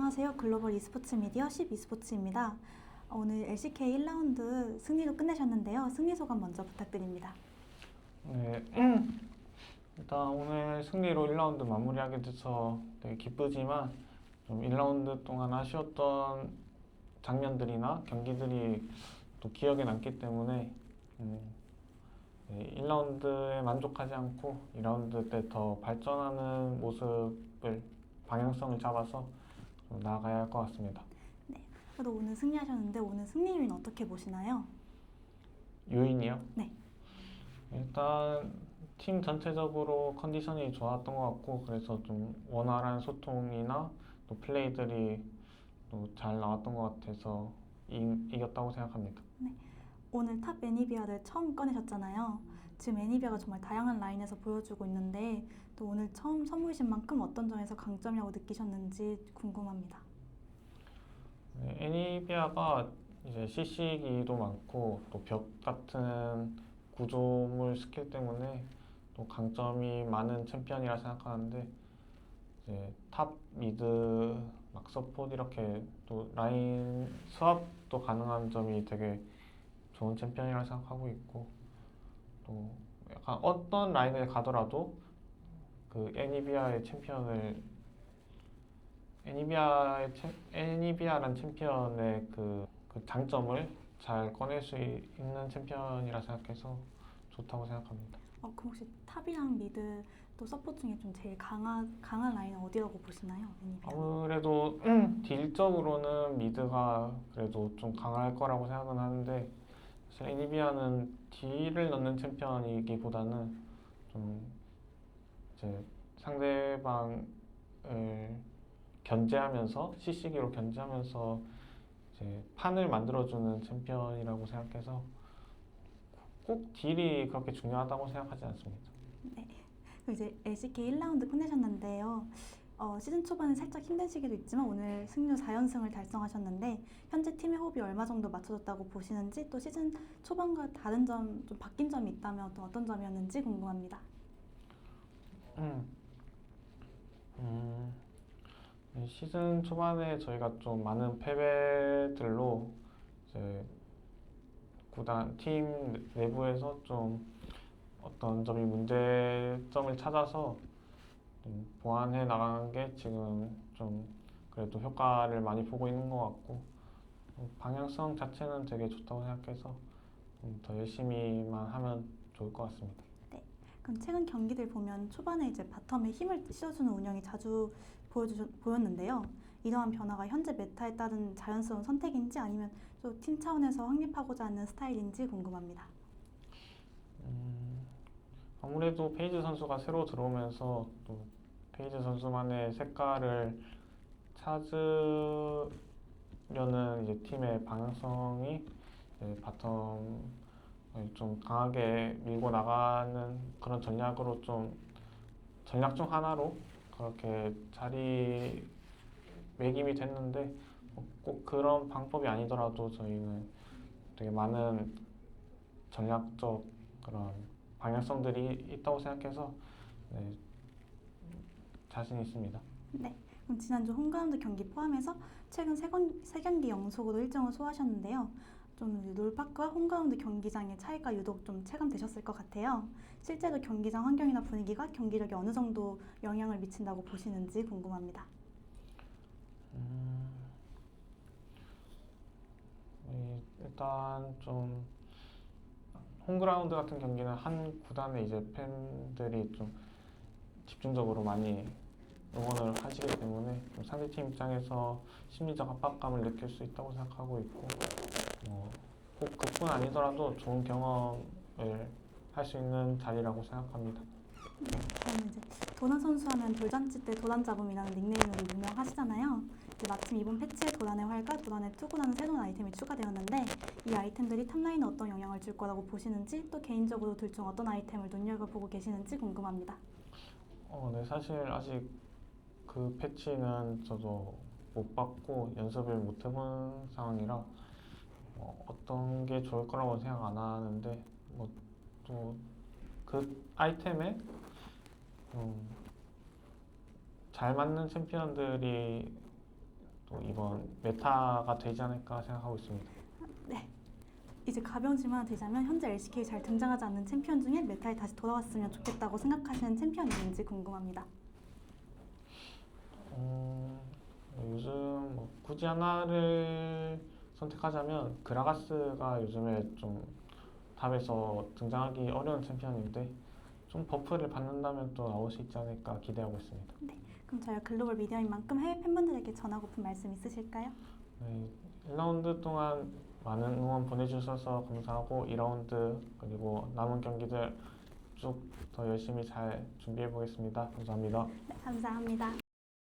안녕하세요. 글로벌 e스포츠 미디어 10e스포츠입니다. 오늘 LCK 1라운드 승리로 끝내셨는데요. 승리 소감 먼저 부탁드립니다. 네, 일단 오늘 승리로 1라운드 마무리하게 돼서 되게 기쁘지만 좀 1라운드 동안 아쉬웠던 장면들이나 경기들이 또 기억에 남기 때문에 1라운드에 만족하지 않고 2라운드 때 더 발전하는 모습을 방향성을 잡아서 좀 나아가야 할 것 같습니다. 네, 그래도 오늘 승리하셨는데 오늘 승리 요인 어떻게 보시나요? 요인이요? 네. 일단 팀 전체적으로 컨디션이 좋았던 것 같고 그래서 좀 원활한 소통이나 또 플레이들이 또 잘 나왔던 것 같아서 이겼다고 생각합니다. 네. 오늘 탑 애니비아를 처음 꺼내셨잖아요. 지금 애니비아가 정말 다양한 라인에서 보여주고 있는데 또 오늘 처음 선보이신 만큼 어떤 점에서 강점이라고 느끼셨는지 궁금합니다. 네, 애니비아가 이제 CC기도 많고 또 벽 같은 구조물 스킬 때문에 또 강점이 많은 챔피언이라 생각하는데 이제 탑, 미드, 막 서폿 이렇게 또 라인 스왑도 가능한 점이 되게 좋은 챔피언이라 생각하고 있고 또 약간 어떤 라인을 가더라도 그 애니비아란 챔피언의 그 장점을 잘 꺼낼 수 있는 챔피언이라 생각해서 좋다고 생각합니다. 그럼 혹시 탑이랑 미드 또 서포트 중에 좀 제일 강한 라인은 어디라고 보시나요? 애니비아? 아무래도 딜적으로는 미드가 그래도 좀 강할 거라고 생각은 하는데 사실 애니비아는 딜을 넣는 챔피언이기보다는 좀 이제 상대방을 견제하면서 CC기로 견제하면서 이제 판을 만들어주는 챔피언이라고 생각해서 꼭 딜이 그렇게 중요하다고 생각하지 않습니다. 네. 그럼 이제 LCK 1라운드 끝내셨는데요. 시즌 초반에 살짝 힘든 시기도 있지만 오늘 승률 4연승을 달성하셨는데 현재 팀의 호흡이 얼마 정도 맞춰졌다고 보시는지 또 시즌 초반과 다른 점, 좀 바뀐 점이 있다면 또 어떤 점이었는지 궁금합니다. 시즌 초반에 저희가 좀 많은 패배들로 이제 구단 팀 내부에서 좀 어떤 점이 문제점을 찾아서 좀 보완해 나가는 게 지금 좀 그래도 효과를 많이 보고 있는 것 같고 방향성 자체는 되게 좋다고 생각해서 더 열심히만 하면 좋을 것 같습니다. 네. 그럼 최근 경기들 보면 초반에 이제 바텀에 힘을 실어주는 운영이 자주 보였는데요. 이러한 변화가 현재 메타에 따른 자연스러운 선택인지 아니면 또 팀 차원에서 확립하고자 하는 스타일인지 궁금합니다. 아무래도 페이지 선수가 새로 들어오면서 또 페이지 선수만의 색깔을 찾으려는 이제 팀의 방향성이 이제 바텀을 좀 강하게 밀고 나가는 그런 전략으로 좀 전략 중 하나로 그렇게 자리매김이 됐는데 꼭 그런 방법이 아니더라도 저희는 되게 많은 전략적 그런 방향성들이 있다고 생각해서 네, 자신 있습니다. 네. 그럼 지난주 홈그라운드 경기 포함해서 최근 세 경기 연속으로 일정을 소화하셨는데요. 좀 롤파크와 홈그라운드 경기장의 차이가 유독 좀 체감되셨을 것 같아요. 실제로 경기장 환경이나 분위기가 경기력에 어느 정도 영향을 미친다고 보시는지 궁금합니다. 일단 좀 홈그라운드 같은 경기는 한 구단의 이제 팬들이 좀 집중적으로 많이 응원을 하시기 때문에 상대팀 입장에서 심리적 압박감을 느낄 수 있다고 생각하고 있고 꼭 그뿐 아니더라도 좋은 경험을 할 수 있는 자리라고 생각합니다. 저는 이제 도란 선수 하면 돌잔치 때 도란 잡음이라는 닉네임으로 유명하시잖아요. 이제 마침 이번 패치에 도란의 활과 도란의 투구라는 새로운 아이템이 추가되었는데 이 아이템들이 탑라인에 어떤 영향을 줄 거라고 보시는지 또 개인적으로 둘 중 어떤 아이템을 눈여겨보고 계시는지 궁금합니다. 네, 사실 아직 그 패치는 저도 못 받고 연습을 못 해본 상황이라 어떤 게 좋을 거라고 생각 안 하는데 또 그 아이템에 잘 맞는 챔피언들이 또 이번 메타가 되지 않을까 생각하고 있습니다. 이제 가벼운 질문 하나 드리자면 현재 LCK에 잘 등장하지 않는 챔피언 중에 메타에 다시 돌아왔으면 좋겠다고 생각하시는 챔피언이 있는지 궁금합니다. 요즘 뭐 굳이 하나를 선택하자면 그라가스가 요즘에 좀 탑에서 등장하기 어려운 챔피언인데 좀 버프를 받는다면 또 나올 수 있지 않을까 기대하고 있습니다. 그럼 저희가 글로벌 미디어인 만큼 해외 팬분들에게 전하고픈 말씀 있으실까요? 네, 1라운드 동안 많은 응원 보내주셔서 감사하고 2라운드 그리고 남은 경기들 쭉 더 열심히 잘 준비해 보겠습니다. 감사합니다. 네, 감사합니다.